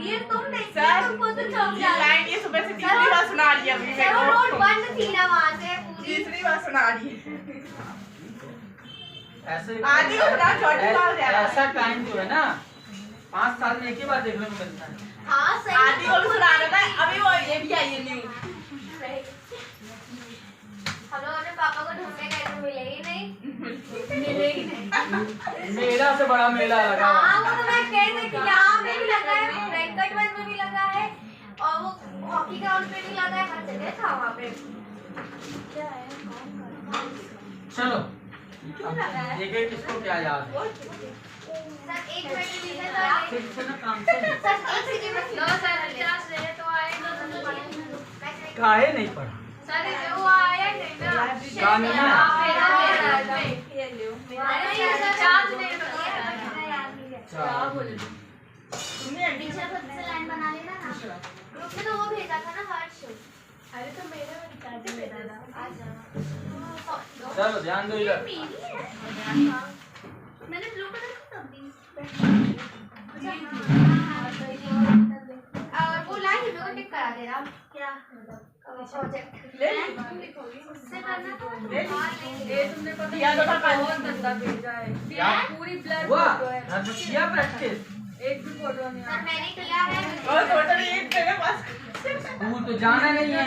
ये तुम देखते तुमको तो चौक जा लाइन ये सुबह से तीसरी बार सुना रही है अभी मेरे को रोड बंद थी ना वहां से पूरी तीसरी बार सुना रही है ऐसे आधी को सुना छोटी बार ऐसा टाइम जो है ना 5 साल में एक ही बार देखने को मिलता है। हाँ सही आधी को सुना रहा था अभी वो ये भी आई है न्यूज़ हम लोग अपने पापा को ढूंढने गए तो मिले ही नहीं मेला से बड़ा मेला लगा। हाँ वो तो मैं कह रही थी यहाँ पे भी लगा है वेंकटवन में भी लगा है और वो हॉकी ग्राउंड पे भी लगा है हर जगह था वहाँ पे क्या है चलो देखिए किसको क्या याद है। सर एक मिनट फिर से ना काम से सर एक सेकंड लो सर 50 रहे तो आएगा काहे नहीं पढ़ा सर वो आया नहीं ना गाने में ये लो मेरा चार्ज नहीं क्या बोले तुमने टीचर खुद से लाइन बना लेना ना ग्रुप में तो वो भेजा था ना हर्ष अरे तो मेरे में रिकॉर्ड भेजा था आ जा चलो ध्यान दो इधर। मैंने ब्लू कलर का तब भी और वो लाइन मेरे को टिक करा दे रहा क्या प्रोजेक्ट ले उससे करना तो ये तुमने को दिया तो था बहुत गंदा भेजा है पूरी ब्लर फोटो है घर में किया प्रैक्टिस एक भी फोटो नहीं सर मैंने किया है और टोटल एक मेरे पास स्कूल तो जाना नहीं है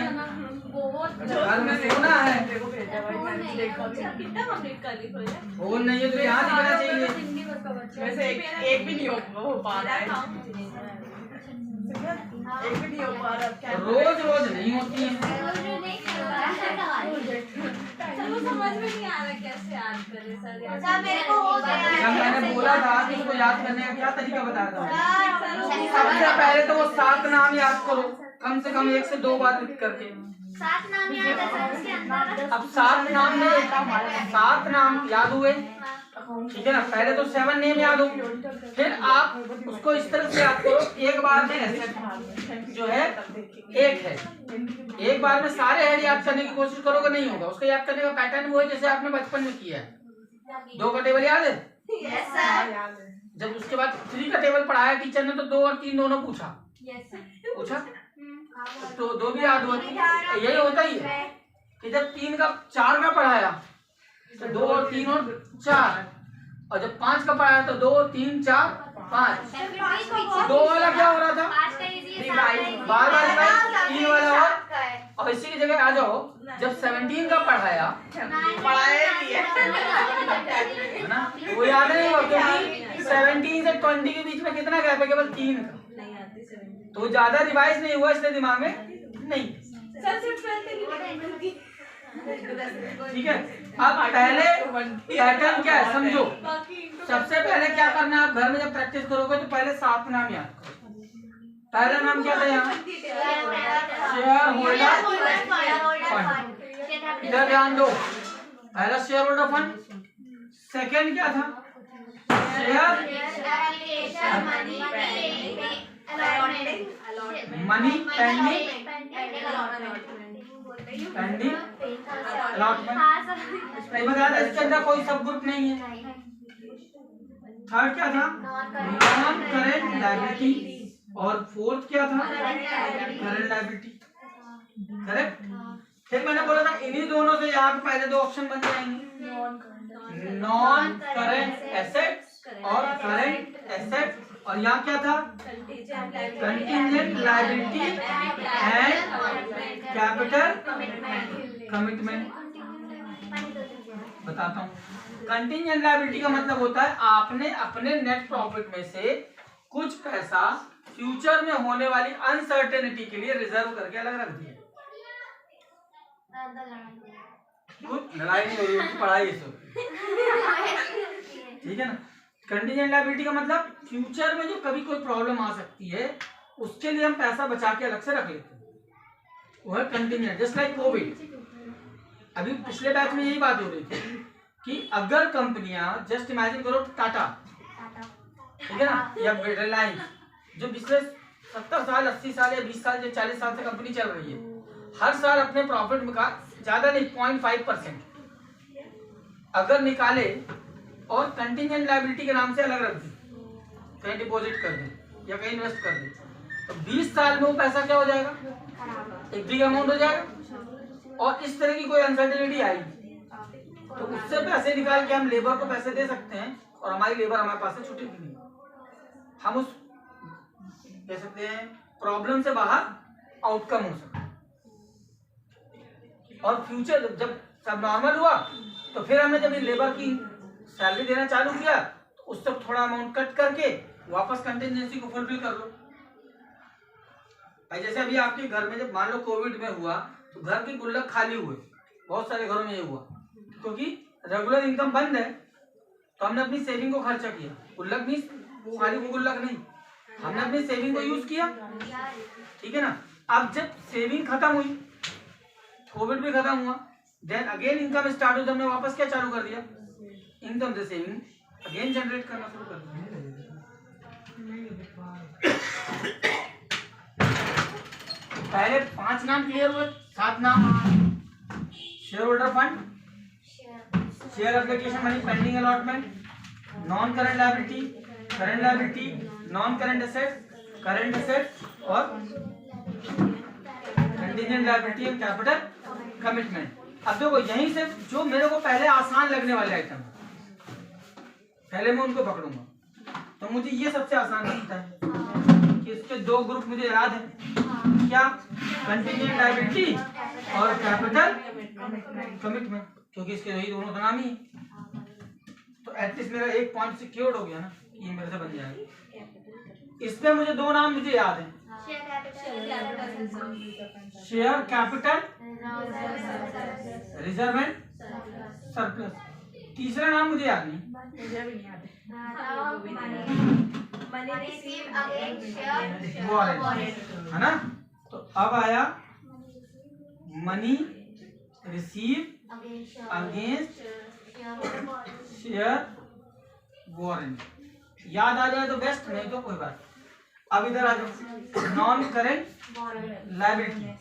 बहुत घर में सोना है कितना कंप्लीट कर ली फोन नहीं है तो यहाँ दिखना चाहिए। वैसे एक भी नहीं हो पा रहा है एक भी नहीं हो पा रहा रोज रोज नहीं होती है। समझ में नहीं आ रहा कैसे याद करे सर मेरे को हो गया जब मैंने बोला था कि उसको याद करने का क्या तरीका बताता हूँ। सबसे पहले तो वो 7 नाम याद करो कम से कम 1 से 2 बार लिख करके 7 नाम याद है सर इसके अंदर अब 7 नाम में 7 नाम याद हुए ठीक है ना। पहले तो 7 नेम याद हो फिर आप उसको इस तरह से याद करो एक बार में ऐसे जो है एक है एक बार में सारे हेड याद करने की कोशिश करोगे नहीं होगा। उसको याद करने का पैटर्न वो है जैसे आपने बचपन में किया है। 2 का टेबल याद है यस सर जब उसके बाद 3 का टेबल पढ़ाया टीचर ने तो 2 और 3 दोनों पूछा पूछा तो 2 भी याद हुआ। यही होता ही है कि जब 3 का 4 का पढ़ाया तो 2 और 3 और 4 और जब 5 का पढ़ाया तो 2 3 4 5 2 वाला क्या हो रहा था बार बार 3 वाला और इसी की जगह आ जाओ जब 17 का पढ़ाया है ना वो याद नहीं हुआ क्योंकि 17 से 20 के बीच में कितना गैप है केवल 3 का तो ज्यादा रिवाइज नहीं हुआ इसलिए दिमाग में नहीं। ठीक है अब पहले पैटर्न क्या है समझो। सबसे पहले क्या करना है आप घर में जब प्रैक्टिस करोगे तो पहले 7 नाम याद करो। पहला नाम क्या था यहाँ शेयर होल्डर फंड इधर ध्यान दो पहला शेयर होल्डर फंड। सेकेंड क्या था शेयर मनी पेंडिंग अलॉटमेंट नहीं बताया था इसके अंदर कोई सब ग्रुप नहीं है। थर्ड क्या था नॉन करेंट लायबिलिटी और फोर्थ क्या था करंट लायबिलिटी करेक्ट। फिर मैंने बोला था इन्हीं दोनों से यहाँ पे पहले 2 ऑप्शन बन जाएंगे नॉन करेंट एसेट और करंट एसेट और यहाँ क्या था contingent liability and capital commitment. बताता हूँ कंटिजेंट लायबिलिटी का मतलब होता है आपने अपने नेट प्रॉफिट में से कुछ पैसा फ्यूचर में होने वाली अनसर्टेनिटी के लिए रिजर्व करके अलग रख दिया। कुछ लड़ाई नहीं हो रही उसकी पढ़ाई ठीक है ना। कंटिजेंट लायबिलिटी का मतलब फ्यूचर में जो कभी कोई प्रॉब्लम आ सकती है उसके लिए हम पैसा बचा के अलग से रख लेते हैं वो है कंटिजेंट। जस्ट लाइक कोविड अभी पिछले बैच में यही बात हो रही थी कि अगर कंपनियां जस्ट इमेजिन करो टाटा ठीक है ना या रिलायंस जो पिछले 70 साल 80 साल या 20 साल या 40 साल से कंपनी चल रही है हर साल अपने प्रॉफिट में का ज्यादा नहीं 0.5% अगर निकाले और कंटिजेंट लायबिलिटी के नाम से अलग रख दे कहीं डिपॉजिट कर दे या कहीं इन्वेस्ट कर दे तो 20 साल में वो पैसा क्या हो जाएगा, एक बिग अमाउंट हो जाएगा। और इस तरह की कोई अनसर्टेनिटी आएगी तो उससे पैसे निकाल के हम लेबर को पैसे दे सकते हैं और हमारी लेबर हमारे पास से छूटेगी नहीं। हम उस कह सकते हैं प्रॉब्लम से बाहर आउटकम हो सकते हैं। और फ्यूचर जब सब नॉर्मल हुआ तो फिर हमने जब लेबर की सैलरी देना चालू किया तो उससे थोड़ा अमाउंट कट करके वापस कंटिजेंसी को फुलफिल कर लो। जैसे अभी आपके घर में जब मान लो कोविड में हुआ तो घर के गुल्लक खाली हुए, बहुत सारे घरों में ये हुआ क्योंकि रेगुलर इनकम बंद है तो हमने अपनी सेविंग को खर्चा किया। गुल्लक नहीं, खाली वो गुल्लक नहीं, हमने अपनी सेविंग को यूज किया, ठीक है ना। अब जब सेविंग खत्म हुई, कोविड भी खत्म हुआ, देन अगेन इनकम स्टार्ट हुई, हमने वापस क्या चालू कर दिया, इनकम से सेविंग अगेन जनरेट करना शुरू कर दिया। पहले 5 नाम क्लियर हुए, 7 नाम। Share holder fund, share application money, pending allotment, non current liability, current liability, non current asset, current asset और contingent liability and capital commitment. अब देखो यहीं से जो मेरे को पहले आसान लगने वाले आइटम पहले मैं उनको पकड़ूंगा तो मुझे ये सबसे आसान लगता है कि इसके 2 ग्रुप मुझे याद है, क्या, कंटीजेंट लायबिलिटी और कैपिटल कमिटमेंट, क्योंकि इसके यही दोनों का नाम ही है। तो एटलीस्ट मेरा एक पॉइंट सिक्योर्ड हो गया ना, ये मेरे से बन जाएगा। इसमें मुझे 2 नाम मुझे याद है, share capital reserve and surplus. तीसरा नाम मुझे याद नहीं, है ना। तो अब आया money receive against share warrant. याद आ जाए तो बेस्ट, नहीं तो कोई बात। अब इधर आ जाओ, नॉन करेंट लायबिलिटी,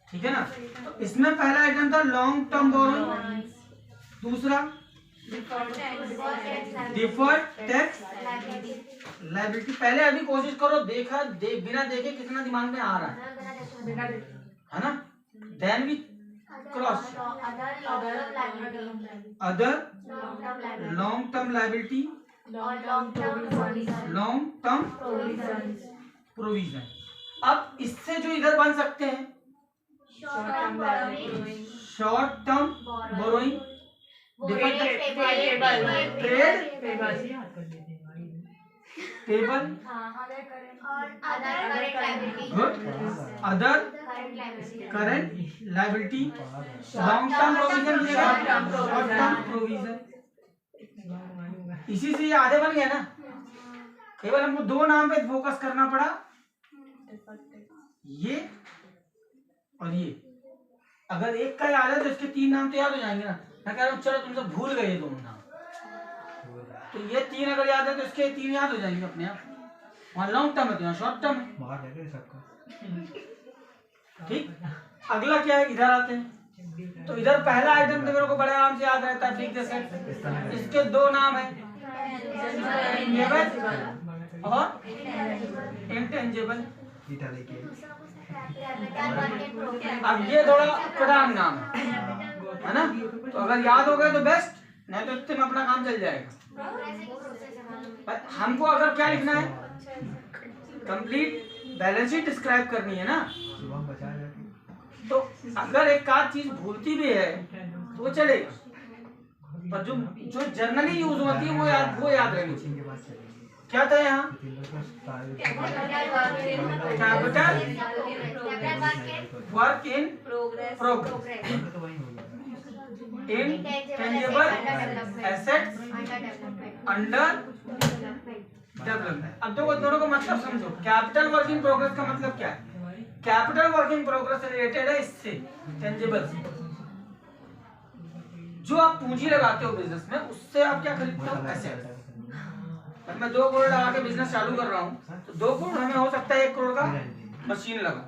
ठीक है ना। तो इसमें पहला आइटम था लॉन्ग टर्म बोरोइंग, दूसरा डिफर्ड टैक्स लायबिलिटी। पहले अभी कोशिश करो बिना देखे कितना दिमाग में आ रहा है ना। Then we cross other long term liability, long term provision. अब इससे जो इधर बन सकते हैं short term borrowing, trade table, good, other current liability, long term provision, short term provision. इसी से ये आधे बन गया ना। केवल हमको 2 नाम पे फोकस करना पड़ा, ये और ये। अगर एक का याद है तो इसके 3 नाम तो याद हो जाएंगे ना। मैं कह रहा हूँ चलो तुमसे भूल गए 2 नाम, तो ये 3 अगर याद है तो इसके 3 याद हो जाएंगे अपने आप। वहाँ लॉन्ग टर्म है, शॉर्ट टर्म है, ठीक। अगला क्या है, इधर आते हैं। तो इधर पहला आइटम तो मेरे को बड़े आराम से याद रहता है, फिक्स्ड एसेट। इसके 2 नाम है, इंटेंजिबल और इंटेंजिबल। अब ये थोड़ा प्रधान नाम है ना। तो अगर याद हो गए तो बेस्ट, नहीं तो इतने में अपना काम चल जाएगा। हमको अगर क्या लिखना है, कंप्लीट बैलेंस शीट डिस्क्राइब करनी है ना। तो अगर एक आध चीज भूलती भी है तो वो चलेगा, पर जो जनरली यूज होती है वो याद रहनी चाहिए। क्या था यहाँ, capital work in progress, intangible assets under development. अब देखो दोनों को मतलब समझो। कैपिटल वर्क इन प्रोग्रेस का मतलब क्या है, कैपिटल वर्क इन प्रोग्रेस से रिलेटेड है इससे, टेंजिबल से। जो आप पूंजी लगाते हो बिजनेस में, उससे आप क्या खरीदते हो, एसेट। मैं 2 करोड़ लगा के बिजनेस चालू कर रहा हूँ तो 2 करोड़ हमें हो सकता है 1 करोड़ का मशीन लगा,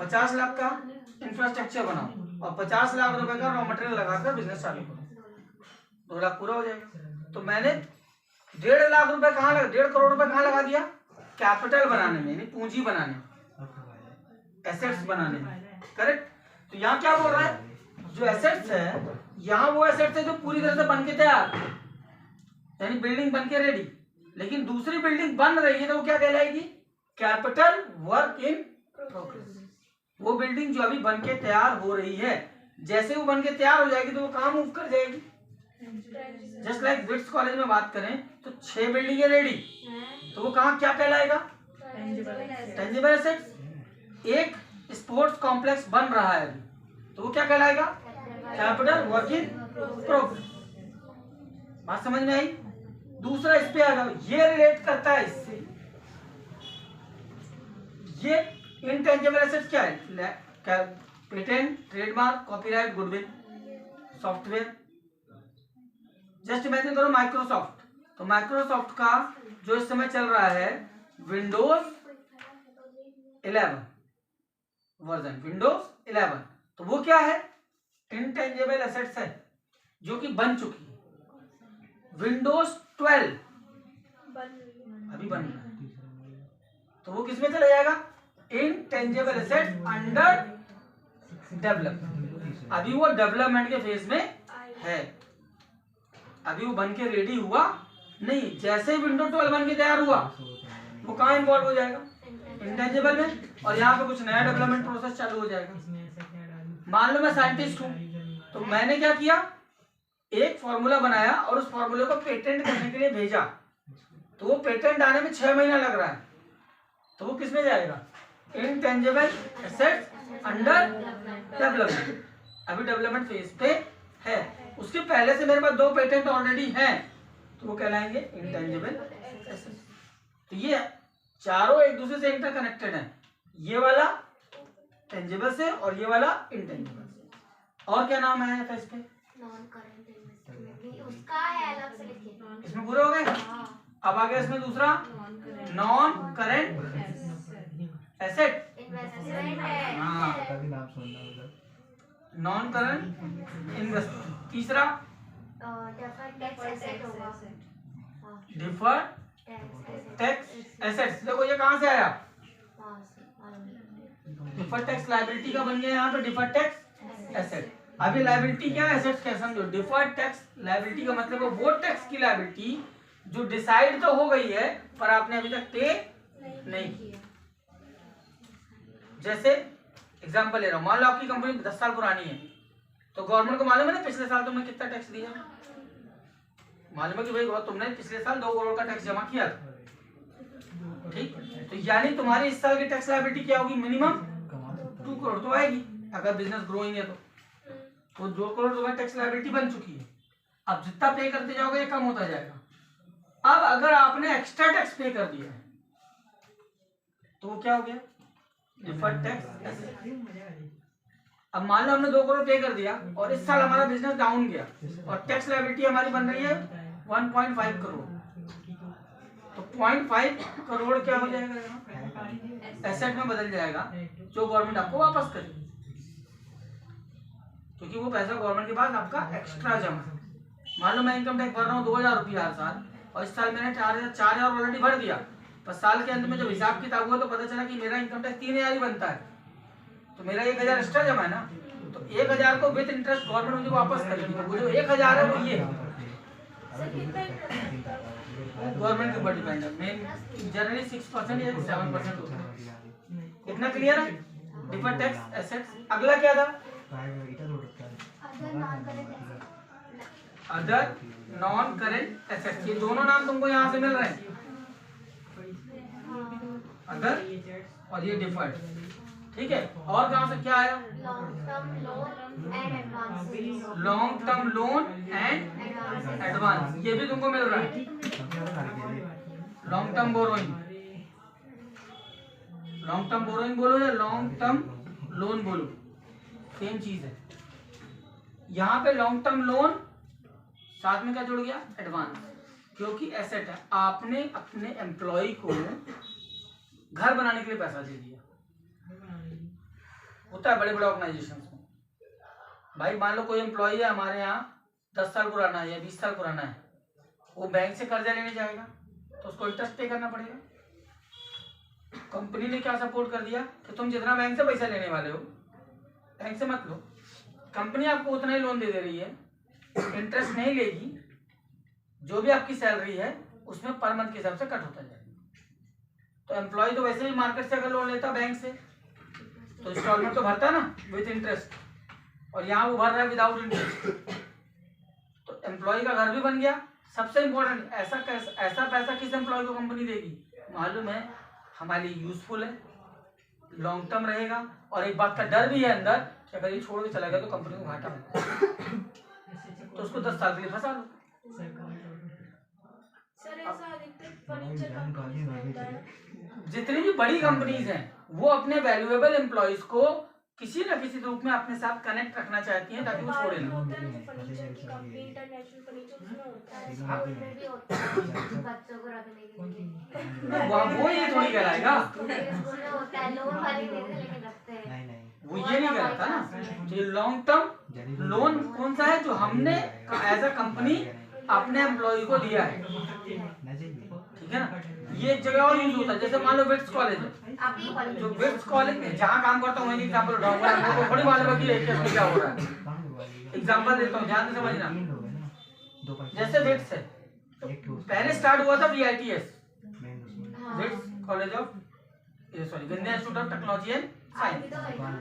50 लाख का इंफ्रास्ट्रक्चर बनाऊं और 50 लाख रुपए का रॉ मटेरियल लगाकर बिजनेस चालू करूं, 2 लाख पूरा हो जाएगा। तो मैंने 1.5 लाख रुपए 1.5 करोड़ रुपए कहाँ लगा दिया, कैपिटल बनाने में, यानी पूंजी बनाने में, एसेट्स बनाने में, करेक्ट। तो यहाँ क्या बोल रहा है, जो एसेट्स है यहाँ वो एसेट्स है जो पूरी तरह से बन के तैयार, यानी बिल्डिंग बन के रेडी, लेकिन दूसरी बिल्डिंग बन रही है तो वो क्या कहलाएगी, कैपिटल वर्क इन प्रोग्रेस। वो बिल्डिंग जो अभी बन के तैयार हो रही है, जैसे वो बन के तैयार हो जाएगी तो वो कहाँ मूव कर जाएगी। जस्ट लाइक बिट्स कॉलेज में बात करें तो 6 बिल्डिंग रेडी, तो वो कहाँ क्या कहलाएगा, टेंजिबल एसेट्स। एक स्पोर्ट्स कॉम्प्लेक्स बन रहा है अभी, तो वो क्या कहलाएगा, कैपिटल वर्क इन प्रोग्रेस। बात समझ में आई। दूसरा इस पे आ जाओ, ये रिलेट करता है इससे। ये इनटेंजिबल एसेट्स क्या है, patent, trademark, copyright, goodwill, software. Just imagine करो माइक्रोसॉफ्ट, तो माइक्रोसॉफ्ट का जो इस समय चल रहा है विंडोज 11 वर्जन, विंडोज 11, तो वो क्या है, इनटेंजिबल एसेट्स है जो कि बन चुकी है। विंडोज 12 अभी बन रहा है, तो वो किसमें चला जाएगा, इनटेंजिबल एसेट अंडर डेवलपमेंट। अभी वो डेवलपमेंट के फेज में है, अभी वो बन के रेडी हुआ नहीं। जैसे ही विंडोज 12 बन के तैयार हुआ वो कहाँ इन्वॉल्व हो जाएगा, इंटेंजिबल में, और यहाँ पे कुछ नया डेवलपमेंट प्रोसेस चालू हो जाएगा। मान लो मैं साइंटिस्ट हूँ, तो मैंने क्या किया, एक फॉर्मूला बनाया और उस फॉर्मूले को पेटेंट करने के लिए भेजा, तो वो पेटेंट आने में 6 महीना लग रहा है, तो वो किस में जाएगा, इनटेंजिबल एसेट्स अंडर डेवलपमेंट। अभी डेवलपमेंट फेज पे है, उसके पहले से मेरे पास 2 पेटेंट ऑलरेडी हैं, तो वो कहलाएंगे इंटेंजिबल एसेट्स। तो ये चारों एक दूसरे से इंटरकनेक्टेड हैं, ये वाला टेंजिबल से और ये वाला इनटेंजिबल से। और क्या नाम है इस पे, नॉन करंट इन्वेस्टमेंट, उसका है अलग से लिखिए। इसमें पूरे हो गए। अब आ गया इसमें दूसरा, नॉन करंट एसेट, इन्वेस्टमेंट है, नॉन करंट इन्वेस्टमेंट। तीसरा डिफर्ड टैक्स एसेट होगा, डिफर्ड टैक्स एसेट्स। देखो ये कहाँ से आया, डिफर्ड टैक्स लायबिलिटी का बन गया यहाँ पे डिफर्ड टैक्स एसेट। अभी लायबिलिटी क्या है, एसेट्स क्या, समझो। डिफर्ड टैक्स लायबिलिटी का मतलब है वो टैक्स की लायबिलिटी जो डिसाइड तो हो गई है पर आपने अभी तक पे नहीं किया। जैसे एग्जांपल ले रहा हूँ, मान लो आपकी कंपनी 10 साल पुरानी है, तो गवर्नमेंट को मालूम है ना पिछले साल तुमने कितना टैक्स दिया, मालूम है कि भाई तुमने पिछले साल 2 करोड़ का टैक्स जमा किया, ठीक। तो यानी तुम्हारी इस साल की टैक्स लायबिलिटी क्या होगी, मिनिमम 2 करोड़ तो आएगी अगर बिजनेस ग्रोइंग है तो 2 करोड़ तुम्हारी टैक्स लायबिलिटी बन चुकी है। अब जितना पे करते जाओगे ये कम होता जाएगा। अब अगर आपने एक्स्ट्रा टैक्स पे कर दिया है तो वो क्या हो गया, डिफर्ड टैक्स एसेट। अब मान लो हमने 2 करोड़ पे कर दिया और इस साल हमारा बिजनेस डाउन गया और टैक्स लायबिलिटी हमारी बन रही है 1.5 करोड़, तो 0.5 करोड़ क्या हो जाएगा, एसेट में बदल जाएगा जो गवर्नमेंट आपको वापस करेगी, क्योंकि वो पैसा गवर्नमेंट के पास आपका एक्स्ट्रा जमा है। मान लो मैं इनकम टैक्स भर रहा हूँ 2000 रुपया हर साल और इस साल मैंने 4000 ऑलरेडी भर दिया, पर साल के अंत में जब हिसाब किताब हुआ तो पता चला कि मेरा इनकम टैक्स 3000 ही बनता है, तो मेरा 1000 एक्स्ट्रा जमा है ना, तो 1000 को विद इंटरेस्ट गवर्नमेंट मुझे वापस करेगी। तो वो जो 1000 है वो ये गवर्नमेंट के ऊपर डिपेंड है, मेन जनरली 6% या 7% होता है। इतना क्लियर है, डिफर्ड टैक्स एसेट्स। अगला क्या था, अदर नॉन करेंट एसेट्स। ये दोनों नाम तुमको यहाँ से मिल रहे हैं, अदर और ये डिफर्ड, ठीक है। और कहाँ से क्या आया, long term loan and advance, ये भी तुमको मिल रहा है। Long term borrowing, long term borrowing बोलो या लॉन्ग टर्म लोन बोलो, सेम चीज है। यहाँ पे लॉन्ग टर्म लोन साथ में क्या जुड़ गया, एडवांस, क्योंकि एसेट है, आपने अपने एम्प्लॉय को घर बनाने के लिए पैसा दे दिया। होता है बड़े बड़े ऑर्गेनाइजेशन में, भाई मान लो कोई एम्प्लॉय है हमारे यहाँ 10 साल पुराना है या 20 साल पुराना है, वो बैंक से कर्जा लेने जाएगा तो उसको इंटरेस्ट पे करना पड़ेगा, कंपनी ने क्या सपोर्ट कर दिया कि तुम जितना बैंक से पैसा लेने वाले हो बैंक से मत लो, कंपनी आपको उतना ही लोन दे रही है, इंटरेस्ट नहीं लेगी, जो भी आपकी सैलरी है उसमें पर मंथ के हिसाब से कट होता जाएगा। तो एम्प्लॉय तो वैसे ही मार्केट से अगर लोन लेता बैंक से तो इंस्टॉलमेंट तो भरता ना विद इंटरेस्ट, और यहाँ वो भर रहा है विदाउट इंटरेस्ट। तो एम्प्लॉय का घर भी बन गया। सबसे इम्पोर्टेंट, ऐसा पैसा किस एम्प्लॉय को कंपनी देगी, मालूम है हमारे लिए यूजफुल है, लॉन्ग टर्म रहेगा, और एक बात का डर भी है अंदर कि अगर ये छोड़ के चला गया तो कंपनी को घाटा होगा, तो उसको 10 साल के लिए फंसा लो। जितनी भी बड़ी कंपनीज हैं वो अपने वैल्यूएबल एम्प्लॉयज को किसी न किसी रूप में अपने साथ कनेक्ट रखना चाहती हैं ताकि वो छोड़े ना। वो ये थोड़ी कराएगा, वो ये नहीं कराता ना। तो ये लॉन्ग टर्म लोन कौन सा है जो हमने एज अ कंपनी अपने एम्प्लॉय को दिया है, ठीक है ना। ये एक जगह और यूज होता है, जैसे मान लो विट्स कॉलेज है, जो विट्स कॉलेज में जहाँ काम करता हूँ वही एग्जाम्पल उठाऊंगा, आपको थोड़ी मालूम है कि केस क्या हो रहा है। एग्जाम्पल देता हूँ, ध्यान से समझना। जैसे विट्स है, पहले स्टार्ट हुआ था VITS, VITS college of sorry Vindhya institute of technology and science.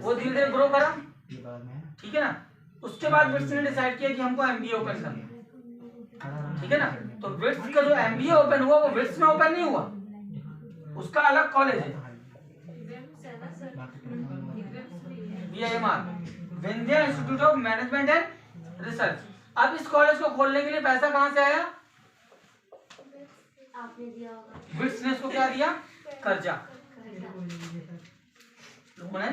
वो धीरे धीरे ग्रो करा, ठीक है ना। उसके बाद विट्स ने डिसाइड किया कि हमको MBA ओपन करना, ठीक है ना। तो विट्स का जो MBA ओपन हुआ वो विट्स में ओपन नहीं हुआ, उसका अलग कॉलेज है, VIMR, Vindhya institute of management and research. अब इस कॉलेज को खोलने के लिए पैसा कहाँ से आया, आपने दिया होगा। विट्स ने इसको क्या दिया, कर्जा। लोन है,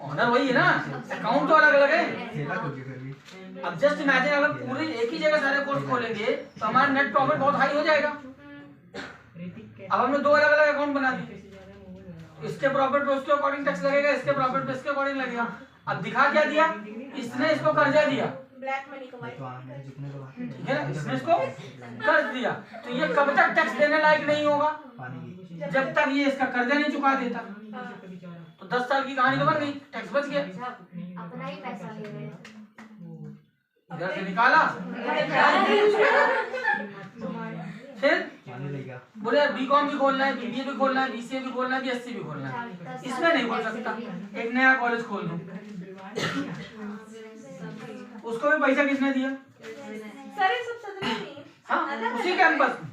ऑनर वही है ना, अकाउंट तो अलग अलग है। अब जस्ट इमेजिन अगर पूरी एक ही जगह सारे कोर्स खोलेंगे तो हमारा नेट प्रॉफिट बहुत हाई हो जाएगा। अब हमने 2 अलग अलग अकाउंट बना दिए, इसके प्रॉफिट पे उसके अकॉर्डिंग टैक्स लगेगा, इसके प्रॉफिट पे इसके अकॉर्डिंग लगेगा। अब दिखा क्या दिया, इसने इसको कर्जा दिया, ब्लैक मनी कमाई, ठीक है ना, इसने इसको कर्ज दिया। तो ये कब तक टैक्स देने लायक नहीं होगा, जब तक ये इसका कर्जा नहीं चुका देता। तो 10 साल की कहानी तो बन गई, टैक्स बच गया, अपना ही पैसा ले रहे हैं, इधर से निकाला। फिर बोले BCom भी खोलना है, BBA भी खोलना है, BCA भी खोलना है, BSc भी खोलना है, इसमें नहीं खोल सकता, एक नया कॉलेज खोल दूं। उसको भी पैसा किसने दिया, हाँ उसी कैंपस में।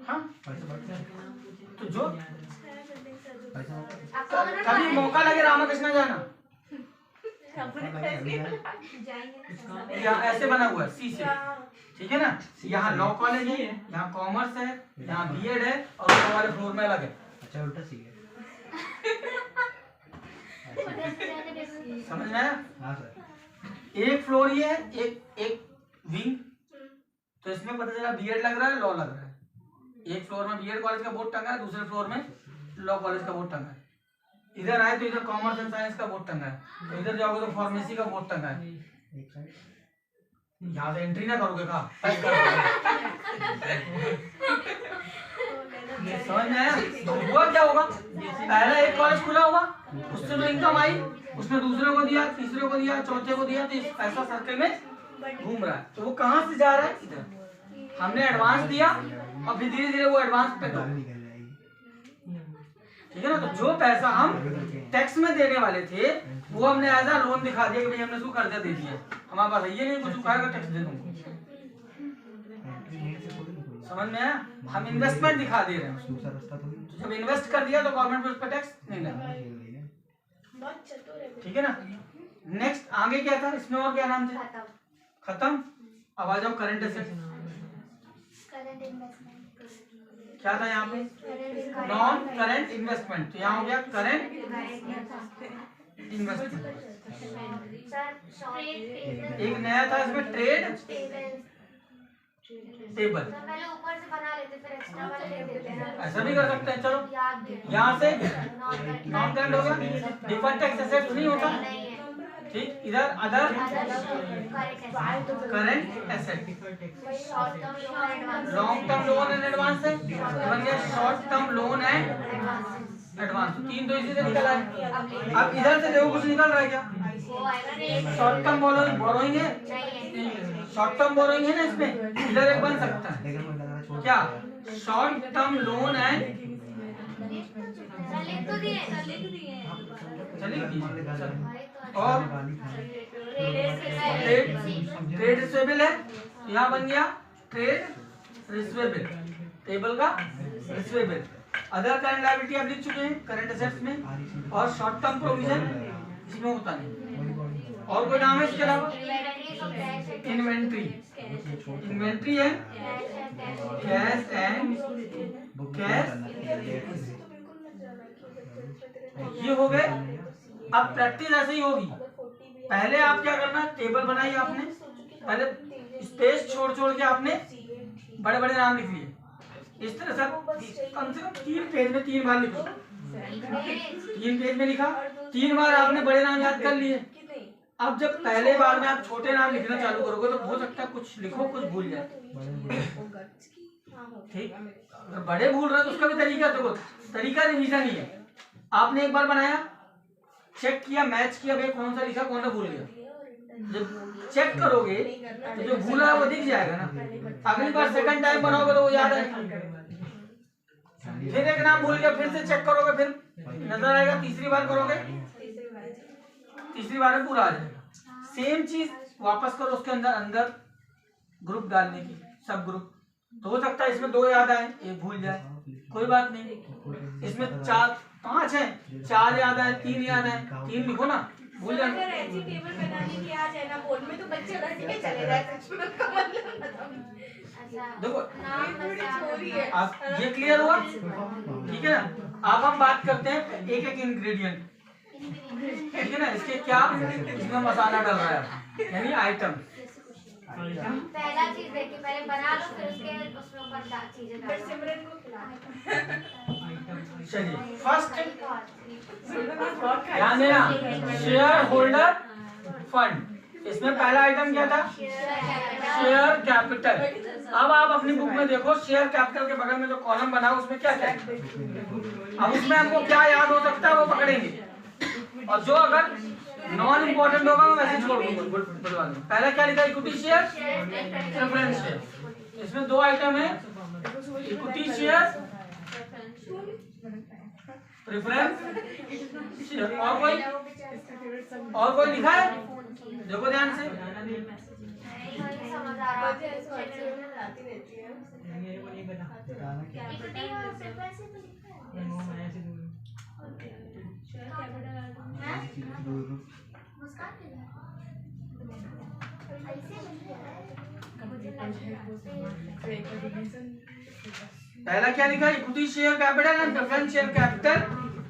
हाँ तो जो कभी मौका लगे रामाकृष्णा जाना, यहाँ ऐसे बना हुआ है सी से, ठीक है ना। यहाँ लॉ कॉलेज है, यहाँ कॉमर्स है, यहाँ B.Ed है, और ऊपर वाले फ्लोर में अलग है। अच्छा उल्टा सी है, समझ में आया। हाँ सर, एक फ्लोर ये है, एक विंग, तो इसमें पता चला B.Ed लग रहा है, लॉ लग रहा है। एक फ्लोर में B.Ed कॉलेज का बोर्ड टंगा है, दूसरे फ्लोर में लॉ कॉलेज का बोर्ड टंगा है। इधर आए तो इधर कॉमर्स एंड साइंस का बोर्ड टंगा है, तो इधर जाओगे तो फार्मेसी का बोर्ड टंगा है। यहाँ से एंट्री ना करोगे कहा, समझ में आया। तो हुआ क्या होगा, पहला एक कॉलेज खुला होगा, उससे जो इनकम आई उसने दूसरे को दिया, तीसरे को दिया, चौथे को दिया, तो इस पैसा सर्कल में घूम रहा है। तो वो कहाँ से जा रहा है, इधर हमने एडवांस दिया और फिर धीरे धीरे वो एडवांस पे, ठीक है ना। तो जो पैसा हम टैक्स में देने वाले थे वो हमने एज अ लोन दिखा दिया कि भाई हमने उसको कर्जा दे दिया, हमारे पास ये नहीं कुछ उठाएगा टैक्स दे दूंगा, समझ में आया। हम इन्वेस्टमेंट दिखा दे रहे हैं, तो जब इन्वेस्ट कर दिया तो गवर्नमेंट उस पर टैक्स नहीं लगा, ठीक है ना। नेक्स्ट आगे क्या था इसमें, और क्या नाम थे, खत्म। अब आ जाओ करंट एसेट, क्या था यहाँ पे, नॉन करंट इन्वेस्टमेंट, तो यहाँ हो गया करंट इन्वेस्टमेंट। एक नया था इसमें ट्रेड टेबल, पहले ऊपर से बना लेते फिर एक्स्ट्रा वाले ले देते हैं, ऐसा भी कर सकते हैं। चलो यहाँ से नॉन करंट हो गया, डिफर्ड टैक्स एसेट्स नहीं होता, ठीक, इधर other current asset, long term loan and advance है, बन गया short term loan and advance, तीन तो इसी से निकल आए। अब इधर से देखो कुछ निकल रहा है क्या? शॉर्ट टर्म बोरोइंग है, शॉर्ट टर्म बोरोइंग है ना इसमें, इधर एक बन सकता है क्या? शॉर्ट टर्म लोन एंड और ट्रेड रिसीवेबल है, यहाँ बन गया ट्रेड रिसीवेबल, टेबल का रिसीवेबल। अदर करंट लायबिलिटी आप लिख चुके हैं करंट एसेट्स में, और शॉर्ट टर्म प्रोविजन इसमें होता नहीं। और कोई नाम है इसके अलावा? इन्वेंट्री, इन्वेंट्री है कैश एंड कैश, ये हो गए। अब प्रैक्टिस ऐसे ही होगी, पहले आप क्या करना, टेबल बनाई आपने, पहले स्पेस छोड़ छोड़ के आपने बड़े बड़े नाम लिख लिए, इस तरह से कम से कम 3 पेज में 3 बार लिखो, 3 पेज में लिखा, 3 बार आपने बड़े नाम याद कर लिए। अब जब पहले बार में आप छोटे नाम लिखना चालू करोगे तो हो सकता है कुछ लिखो कुछ भूल जाए, ठीक। अगर बड़े भूल रहे तो उसका भी तरीका देखो, तरीका रिवीजन ही है। आपने एक बार बनाया, चेक किया, मैच किया, भाई कौन सा लिखा कौन सा भूल गया। जब चेक करोगे तो जो भूला है वो दिख जाएगा ना, अगली बार सेकंड टाइम बनाओगे तो वो याद आएगा। फिर एक नाम भूल गया, फिर से चेक करोगे, फिर नजर आएगा, तीसरी बार करोगे, तीसरी बार में पूरा आ जाएगा। सेम चीज वापस करो उसके अंदर, अंदर ग्रुप डालने की, सब ग्रुप, तो हो सकता है इसमें 2 याद आए, एक भूल जाए, कोई बात नहीं। इसमें 4 5 है, 4 याद आए, 3 याद आए, 3 लिखो ना, भूल जाए। अगर ऐसी टेबल बनाने की आ जाए ना बोर्ड में तो बच्चे बैठ के चले जाए, सच में उसका मतलब देखो थोड़ी है। आप ये क्लियर हुआ, ठीक है ना। अब हम बात करते हैं एक एक इंग्रेडिएंट, ठीक है ना, इसके क्या इसमें मसाला डल रहा है, यानी आइटम। पहला चीज देखिए, पहले बना लो, फिर उसके ऊपर चीजें डालो। सिमरन को चलिए फर्स्ट ध्यान देना, शेयर होल्डर फंड, इसमें पहला आइटम क्या था? Share capital. अब आप अपनी बुक में देखो, शेयर कैपिटल के बगल में जो कॉलम बना है उसमें क्या क्या है, अब उसमें हमको क्या याद हो सकता है वो पकड़ेंगे, और जो अगर नॉन इम्पोर्टेंट होगा मैं वैसे छोड़ दूंगा। पहला क्या लिखा? Equity share, preference share. इसमें 2 आइटम है, इक्विटी शेयर, प्रेफरेंस शेयर। और कोई लिखा है? देखो ध्यान से, पहला क्या लिखा? Equity share capital and preference share capital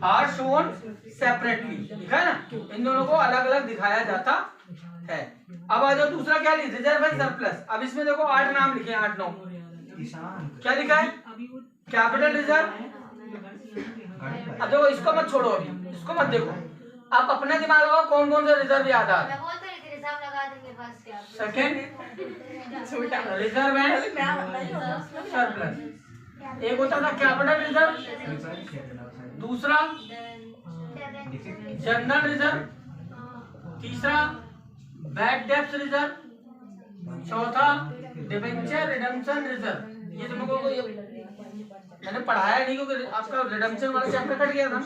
R shown separately, लिखा है ना, इन दोनों को अलग अलग दिखाया जाता है। अब आ जाओ दूसरा क्या लिखा? Reserve and surplus. अब इसमें देखो 8 नाम लिखे हैं, 8 9 क्या लिखा है? Capital reserve. अब देखो इसको मत छोड़ो, अभी इसको मत देखो, आप अपना दिमाग लगाओ कौन कौन सा रिजर्व याद आ रहा है। Second reserve and surplus. एक होता था कैपिटल रिजर्व, दूसरा जनरल रिजर्व, तीसरा बैड डेब्ट रिजर्व, चौथा डिबेंचर रिडम्पशन रिजर्व। ये तुमको मैंने पढ़ाया नहीं क्योंकि आपका रिडम्पशन वाला चैप्टर कट गया था,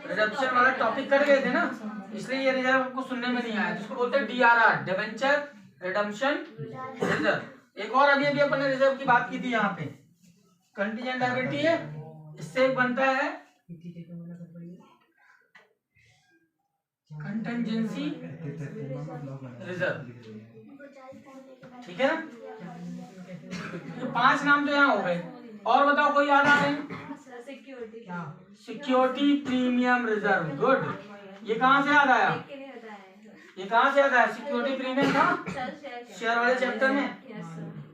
रिडम्पशन वाला टॉपिक कट गए थे ना, इसलिए ये रिजर्व आपको सुनने में नहीं आया, जिसको बोलते हैं DRR, डिबेंचर रिडम्पशन रिजर्व। एक और अभी अभी अपने रिजर्व की बात की थी, यहाँ पे कंटीजेंट लायबिलिटी है, इससे एक बनता है कंटिजेंसी रिजर्व, ठीक है ना। ये 5 नाम तो यहाँ हो गए, और बताओ कोई याद आ रहे हैं? Security premium reserve, good. ये कहाँ से याद आया? ये कहाँ से याद आया? सिक्योरिटी प्रीमियम था शेयर वाले चैप्टर में,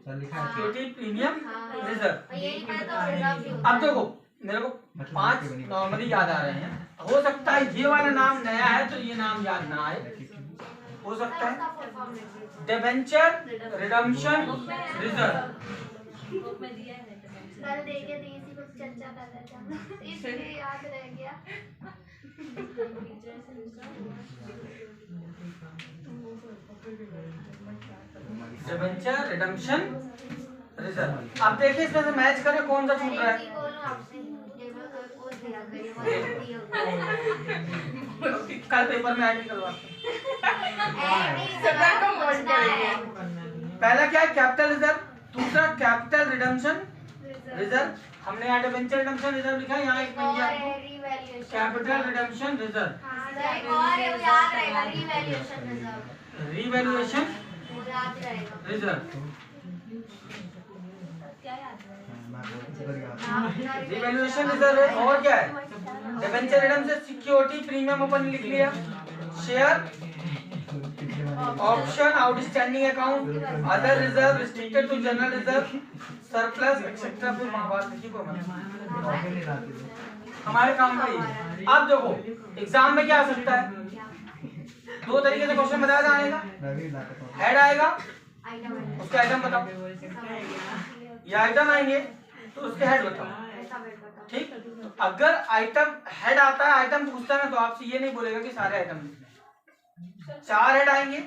सिक्योरिटी प्रीमियम रिजर्व। अब देखो मेरे को 5 नॉर्मली याद आ रहे हैं। हो सकता है ये वाला नाम नया है तो ये नाम याद ना आए, हो सकता है। डिबेंचर रिडम्पशन रिजर्व, कल देखे थे इसी को चर्चा कर रहे थे, इसलिए याद रह गया। Debenture redemption reserve. अब देखिए इसमें से मैच करें कौन सा छूट रहा है। कल पेपर में ऐड करवा, पहला क्या है कैपिटल रिजर्व, दूसरा कैपिटल रिडम्पशन रिजर्व। हमने यहाँ डिबेंचर रिडम्पशन रिजर्व लिखा है, यहाँ एक बन गया capital redemption reserve, revaluation reserve. Revaluation reserve है और क्या है, डिबेंचर रिडम्पशन सिक्योरिटी प्रीमियम अपन लिख लिया, share option outstanding account, other reserve, restricted to general reserve, surplus etcetera. फिर हमारे काम का ये। अब देखो एग्जाम में क्या आ सकता है, 2 तरीके से क्वेश्चन बताया जाएगा। हेड आएगा, उसके आइटम बताओ, ये आइटम आएंगे तो उसके हेड बताओ, ठीक। अगर आइटम हेड आता है, आइटम पूछता है ना, तो आपसे ये नहीं बोलेगा कि सारे आइटम लिखने। 4 हेड आएंगे,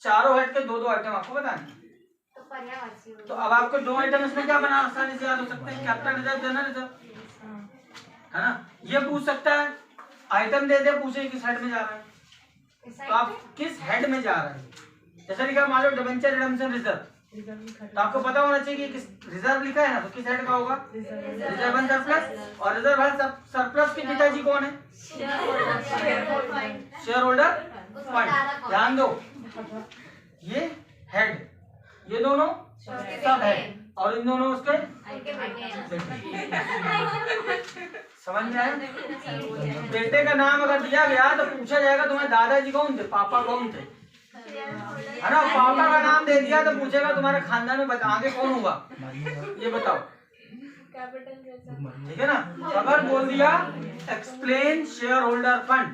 चारों हेड के 2-2 आइटम आपको बताने। तो अब आपको 2 आइटम इसमें क्या बना आसानी से याद हो सकते हैं, कैपिटल रिजर्व, जनरल रिजर्व, है ना। ये पूछ सकता है, आइटम दे दे, पूछे किस हेड में जा रहा है, तो आप किस हेड में जा रहे हैं। जैसे लिखा मान लो डिबेंचर रिडम्पशन रिजर्व, तो आपको पता होना चाहिए कि किस रिजर्व लिखा है ना, तो किस हेड का होगा, रिजर्व एंड सरप्लस। और रिजर्व एंड सरप्लस के पिताजी कौन है, शेयर होल्डर फंड। ध्यान दो, ये हेड, ये दोनों सब हेड, और इन दोनों उसके समझ में आया। बेटे का नाम अगर दिया गया तो पूछा जाएगा तुम्हारे दादाजी कौन थे, पापा कौन थे, है ना। पापा का नाम दे दिया तो पूछेगा तुम्हारे खानदान में आगे कौन होगा, ये बताओ, ठीक है ना। अगर बोल दिया एक्सप्लेन शेयर होल्डर फंड,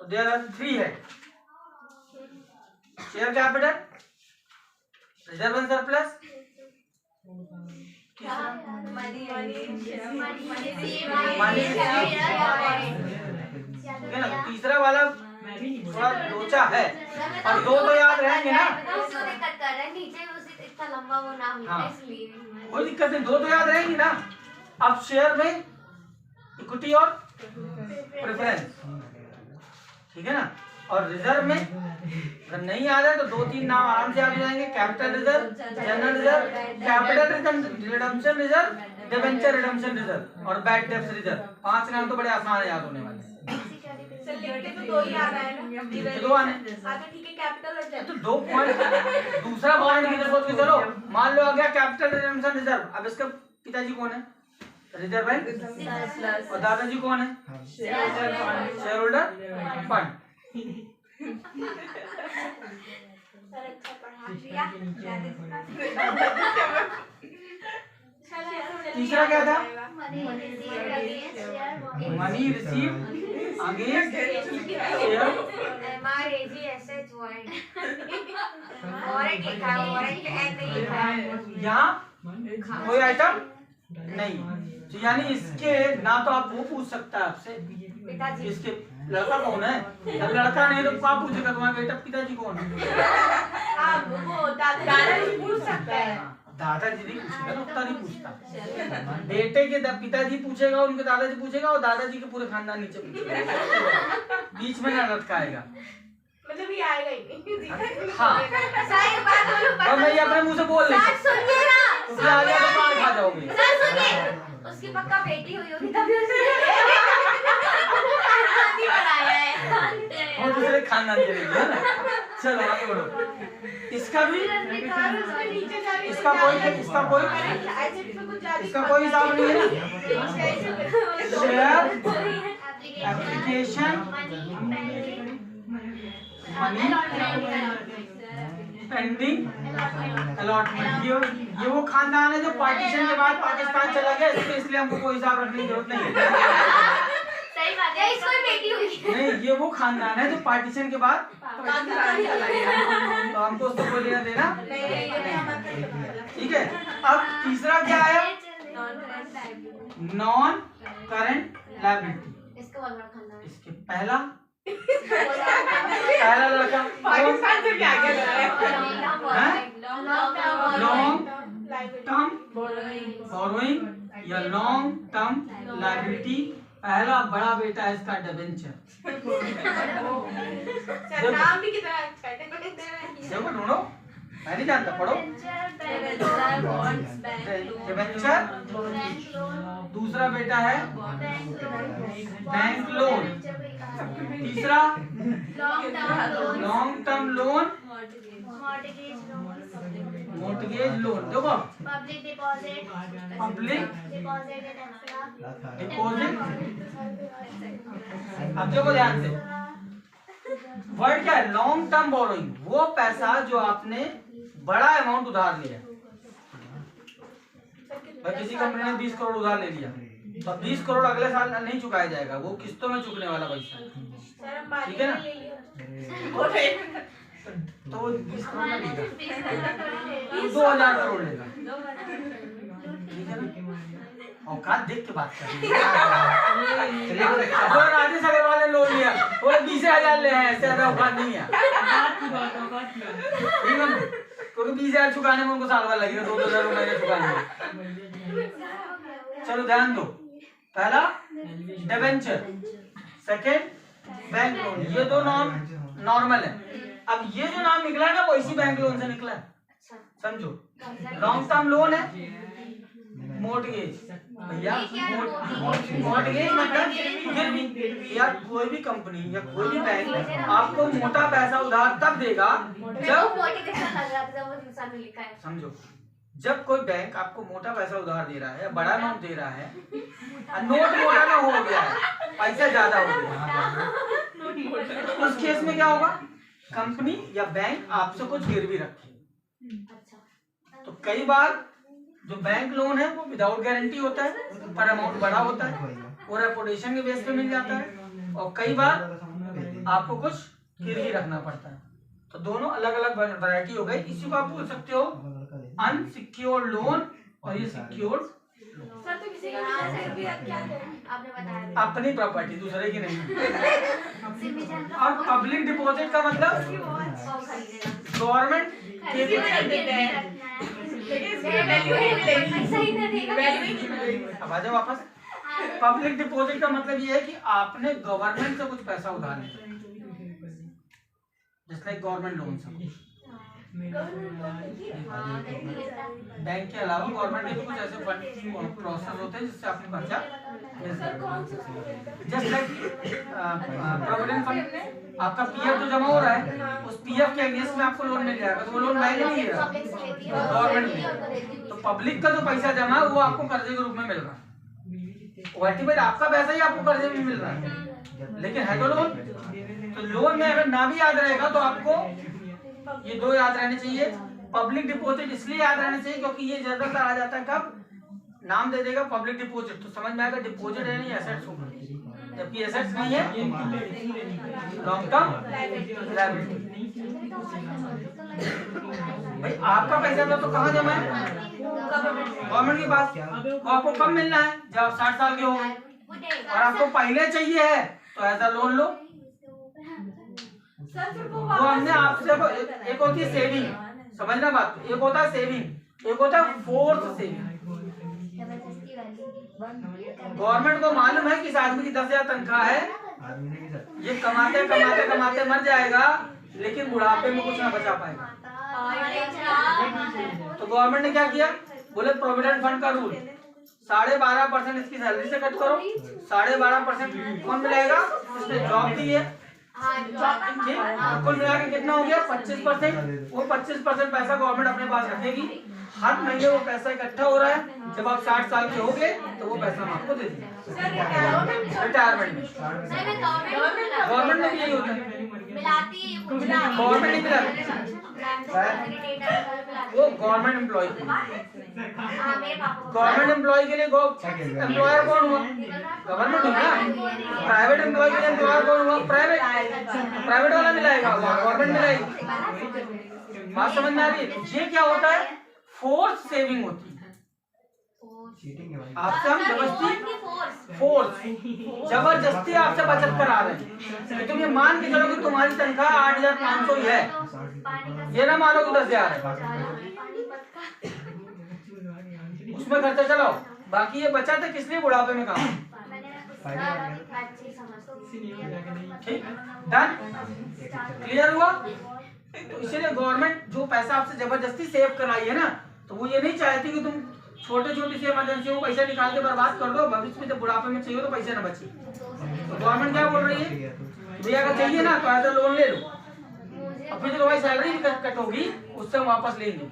तो there are 3 head, share capital, reserve and surplus, तीसरा वाला थोड़ा लोचा है, और 2 तो याद रहेंगे ना, कोई दिक्कत नहीं, 2 तो याद रहेंगी ना। अब शेयर में इक्विटी और प्रेफरेंस, ठीक है ना। और रिजर्व में अगर नहीं याद है तो 2-3 नाम आराम से याद हो जाएंगे, capital reserve, general reserve, capital redemption reserve, debenture redemption reserve और बैड डेब्ट रिजर्व। 5 नाम तो बड़े आसान है याद होने वाले। तो 2 ही आ रहा है ना, 2 आने, ठीक है, कैपिटल और तो 2 पॉइंट। दूसरा पॉइंट की सोच के चलो, मान लो आ गया कैपिटल रिडम्पशन रिजर्व। अब इसका पिताजी कौन है, रिजर्व बैंक, और दादाजी कौन है, शेयर होल्डर फंड। तीसरा क्या था, मनी रिसीव अगेंस्ट शेयर, यहाँ कोई आइटम नहीं, तो यानी इसके ना तो आप वो पूछ सकता है आपसे इसके लड़का कौन है, जब लड़का नहीं तो आप पूछेगा तुम्हारा बेटा पिताजी कौन है, वो दादाजी पूछ सकता है, दादाजी नहीं पूछेगा ना, उतना नहीं पूछता। बेटे के पिताजी पूछेगा, उनके दादाजी पूछेगा, और दादाजी के पूरे खानदान नीचे पूछेगा, बीच में ना लटकाएगा, मतलब ये आएगा ही नहीं। हाँ, सही बात बोलो, और मैं ये अपने मुंह से बोल नहीं सकता, सुनिए ना, तो फिर आगे तो मार खा जाओगे। सर सुनिए, उसकी पक्का बेटी हुई होगी तभी उसने बनाया है, और दूसरे खानदान के लिए है ना। चलो आगे बढ़ो। इसका भी, इसका कोई हिसाब नहीं है ना। Share application money pending allotment. ये वो खानदान है जो पार्टीशन के बाद पाकिस्तान चला गया, इसलिए हमको कोई हिसाब रखने की जरूरत नहीं है। सही बात है, इसको भी बेटी हुई। नहीं, ये वो खानदान है जो पार्टीशन के बाद पाकिस्तान चला गया। तो हमको उसको कोई लेना देना नहीं। ठीक है। अब तीसरा क्या है? Non current liability. इसको बहुत बड़ा खानदान है। इसके पहला लड़का पाकिस्तान से क्या क्या लॉन्ग टर्म बोरोइंग या लॉन्ग टर्म लायबिलिटी। पहला बड़ा बेटा है इसका डिबेंचर। नाम भी कितना अच्छा है। देखो ढूंढो, मैं नहीं जानता, पढ़ो। डिबेंचर। दूसरा बेटा है बैंक लोन। तीसरा long term loan, mortgage loan. देखो पब्लिक डिपॉजिट, डिपॉजिट। अब देखो ध्यान से, वर्ड क्या है? Long term borrowing. वो पैसा जो आपने बड़ा अमाउंट उधार लिया। किसी कंपनी ने 20 करोड़ उधार ले लिया, तो 20 करोड़ अगले साल नहीं चुकाया जाएगा, वो किस्तों में चुकने वाला पैसा, ठीक है ना? तो वो 20 करोड़ में लेगा, 2000 करोड़ लेगा, ठीक है ना? औकात देख के बात कर। राजेश अग्रवाल ने लोन लिया, बोले 20,000 ले हैं, ऐसे ज्यादा औकात नहीं है, ठीक है? क्योंकि 20,000 चुकाने में उनको साल भर लगेगा, 2,000 रुपए चुकाने में। चलो ध्यान दो, पहला डिबेंचर, सेकंड बैंक लोन। ये दो नाम नॉर्मल है। अब ये जो नाम निकला है ना, वो इसी बैंक लोन से निकला है, समझो। लॉन्ग टर्म लोन है, मोर्टगेज। भैया मोर्टगेज मतलब यार कोई भी कंपनी या कोई भी बैंक आपको मोटा पैसा उधार तब देगा जब, समझो, जब कोई बैंक आपको मोटा पैसा उधार दे रहा है, बड़ा अमाउंट दे रहा है, नोट मोटा ना हो गया है, पैसा ज्यादा हो गया, उस केस में क्या होगा? कंपनी या बैंक आपसे कुछ गिरवी रखेगी। तो कई बार जो बैंक लोन है वो विदाउट गारंटी होता है, पर अमाउंट बड़ा होता है, वो रेपुटेशन के बेस पे मिल जाता है, और कई बार आपको कुछ गिरवी रखना पड़ता है। तो दोनों अलग अलग वैरायटी हो गई। इसी को आप बोल सकते हो अनसिक्योर्ड लोन और ये सिक्योर्ड लोन। सर तो किसी का आपने बताया अपनी प्रॉपर्टी, दूसरे की नहीं। और पब्लिक डिपॉजिट का मतलब गवर्नमेंट अब आ जाओ वापस। पब्लिक डिपॉजिट का मतलब ये है कि आपने गवर्नमेंट से कुछ पैसा उधार लिया, जस्ट लाइक गवर्नमेंट लोन सब। बैंक के अलावा गवर्नमेंट के भी कुछ ऐसे फंड प्रोसेस होते हैं जिससे आपने कर्जा मिल सकता है। जस्ट लाइक प्रोविडेंट फंड, आपका पीएफ जो जमा हो रहा है, उस पीएफ के अगेंस्ट में आपको लोन मिल जाएगा, तो वो लोन बैंक नहीं दे रहा, गवर्नमेंट में। तो पब्लिक का जो पैसा जमा है वो आपको कर्जे के रूप में मिल रहा है, अल्टीमेट आपका पैसा ही आपको कर्जे में मिल रहा है, लेकिन है तो लोन। तो लोन में अगर ना भी याद रहेगा तो आपको ये दो याद रहने चाहिए। पब्लिक डिपॉजिट इसलिए याद रहना चाहिए क्योंकि ये ज्यादातर आ जाता है कब नाम दे देगा पब्लिक डिपॉजिट, तो समझ में आएगा डिपॉजिट है नहीं एसेट्स होगा, जबकि एसेट्स नहीं है लॉन्ग टर्म लायबिलिटी। भाई आपका पैसा था तो कहाँ जमा है? गवर्नमेंट के पास। तो आपको कब मिलना है? जब आप 60 साल के हो, और आपको पहले चाहिए है तो ऐसा लोन लो। तो हमने आपसे एक होती है सेविंग, समझना बात, एक होता है सेविंग, एक होता है फोर्स सेविंग। गवर्नमेंट को मालूम है कि इस आदमी की 10,000 तनख्वाह है, ये कमाते कमाते कमाते मर जाएगा, लेकिन बुढ़ापे में कुछ ना बचा पाएगा। तो गवर्नमेंट ने क्या किया? बोले प्रोविडेंट फंड का रूल, 12.5% इसकी सैलरी से कट करो, 12.5% कौन मिलेगा? इसने जॉब दी है, कुल मिला के कितना हो गया? 25%। वो 25% पैसा गवर्नमेंट अपने पास रखेगी, हर महीने वो पैसा इकट्ठा हो रहा है, जब आप 60 साल के हो गए तो वो पैसा हम आपको दे देंगे रिटायरमेंट में। गवर्नमेंट में भी यही होता है। मिलाती है गवर्नमेंट नहीं मिलाती, वो गवर्नमेंट एम्प्लॉय के लिए। गवर्नमेंट एम्प्लॉय के लिए एम्प्लॉयर कौन हुआ? गवर्नमेंट हुआ ना। प्राइवेट एम्प्लॉय के लिए एम्प्लॉयर कौन हुआ? प्राइवेट वाला मिलाएगा, गवर्नमेंट मिलाएगी। बात समझ में आ रही है? तो ये क्या होता है? फोर्स सेविंग होती है। आपसे हम जबरदस्ती आपसे बचत करा रहे हैं। तुम ये मान के चलो कि तुम्हारी तनख्वाह 8,500 ही है, ये ना मानो कि 10,000 है, उसमें खर्चा चलाओ। बाकी ये बचत है किस लिए? बुढ़ापे में काम। ठीक, डन, क्लियर हुआ? तो इसीलिए गवर्नमेंट जो पैसा आपसे जबरदस्ती सेव कराई है ना, तो वो ये नहीं चाहती कि तुम छोटे छोटी सी इमरजेंसी को पैसा निकाल के बर्बाद कर दो, भविष्य में जब बुढ़ापे में चाहिए तो पैसे न बचे। तो गवर्नमेंट क्या बोल रही है? भैया अगर चाहिए ना तो ऐसा लोन ले लो, और फिर जो तुम्हारी सैलरी भी कट होगी उससे हम वापस लेंगे।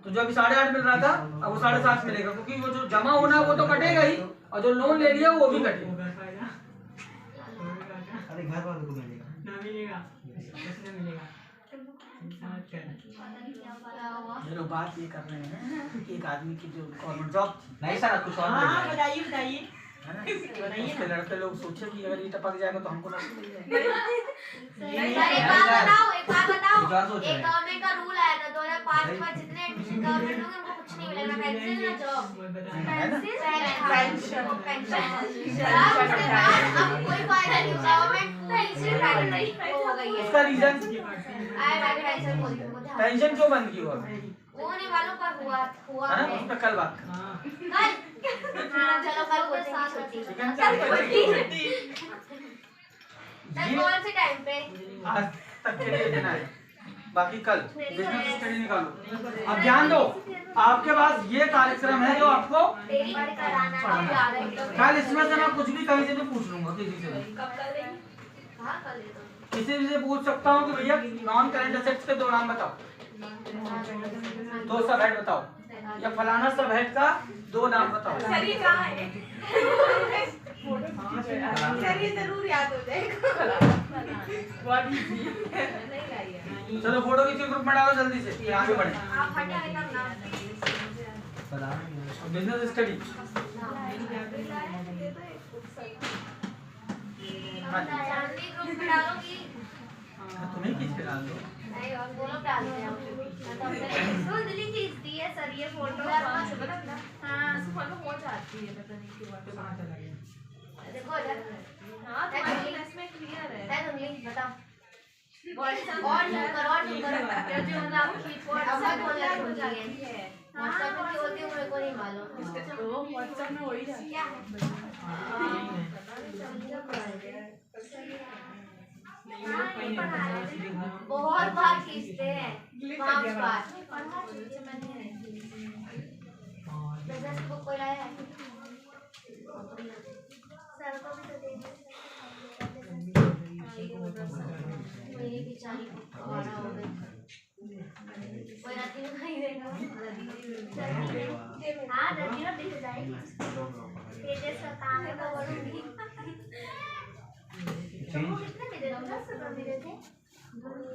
तो जो अभी 8.5 मिल रहा था अब वो 7.5 मिलेगा, क्योंकि वो जो जमा होना है वो तो कटेगा ही, और जो लोन ले लिया वो भी कटेगा। अरे घर वालों को मिलेगा ना मिलेगा, मिलेगा। ये लोग बात ये कर रहे हैं कि एक आदमी की जो गवर्नमेंट जॉब नहीं सर, कुछ और हाँ बताइए बताइए। उसके लड़के लोग सोचे कि अगर ये टपक जाएगा तो हमको नौकरी मिल जाएगी। एक बात बताओ, एक गवर्नमेंट का रूल आया था 2005 में, जितने गवर्नमेंट लोग उनको कुछ नहीं मिलेगा, पेंशन ना जॉब, पेंशन अब कोई फायदा नहीं, गवर्नमेंट हो गई है। उसका रीजन पेंशन क्यों बंद की हुआ? वो नहीं मालूम पर हुआ है ना, है। उस पर कल बात करें। चलो कल बोलते हैं छुट्टी। ठीक है ना? कौन से टाइम पे? आज तक के लिए देना है, बाकी कल बिजनेस स्टडी निकालो। अब ध्यान दो, आपके पास ये कार्यक्रम है जो आपको कल, इसमें से मैं कुछ भी कहीं से भी पूछ लूंगा, किसी से भी किसी से पूछ सकता हूँ कि भैया नॉन करंट एसेट्स के 2 नाम बताओ, 2 सब हेड बताओ, या फलाना सब हेड का 2 नाम बताओ। सर ये कहाँ है? सर ये जरूर याद हो जाएगा। चलो फोटो किसी ग्रुप में डालो जल्दी से, ये आगे बढ़े। आप हटे आगे तब ना। बिजनेस स्टडी जानवी ग्रुप में डालोगी? तुम्हें किस पे डाल दो? नहीं और वो लोग डालते हैं। तो दिल्ली चीज दी है सर ये फोटो। हाँ फॉलो हो जाती है, पता नहीं क्यों बात कहाँ चला गया। देखो इधर। हाँ तुम्हारी इसमें क्लियर है। है तुम लिंक बताओ। और जो मतलब अब तक बोल रहे हैं व्हाट्सएप में क्यों होती है मेरे को नहीं मालूम। तो व्हाट्सएप में वही जाती क्या है? बहुत बार खींचते हैं, 5 बार। बिजनेस बुक कोई लाया है? सर को भी तो दे दो। मेरी बेचारी आवारा हो गई। कोई राती में खाई देगा। हाँ रजी ना बिक जाएगी। तेरे से काम है तो बोलूँगी। वो कितने दे रहे हो? 10 रुपये दे रहे थे।